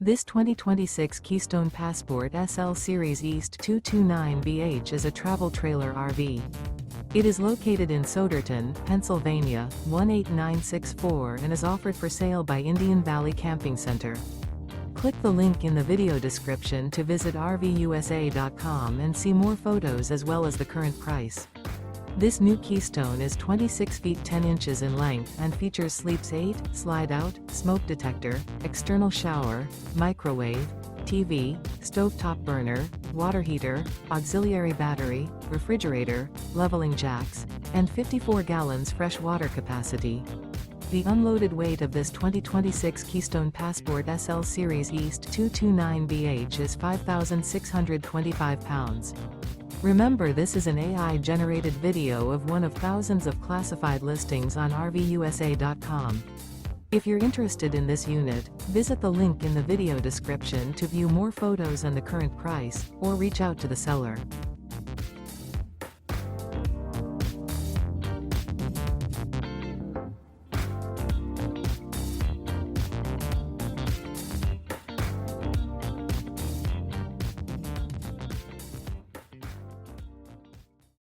This 2026 Keystone Passport SL Series East 229BH is a travel trailer RV. It is located in Souderton, Pennsylvania, 18964 and is offered for sale by Indian Valley Camping Center. Click the link in the video description to visit RVUSA.com and see more photos as well as the current price. This new Keystone is 26 feet 10 inches in length and features sleeps 8, slide-out, smoke detector, external shower, microwave, TV, stovetop burner, water heater, auxiliary battery, refrigerator, leveling jacks, and 54 gallons fresh water capacity. The unloaded weight of this 2026 Keystone Passport SL Series East 229BH is 5,625 pounds. Remember, this is an AI-generated video of one of thousands of classified listings on RVUSA.com. If you're interested in this unit, visit the link in the video description to view more photos and the current price, or reach out to the seller.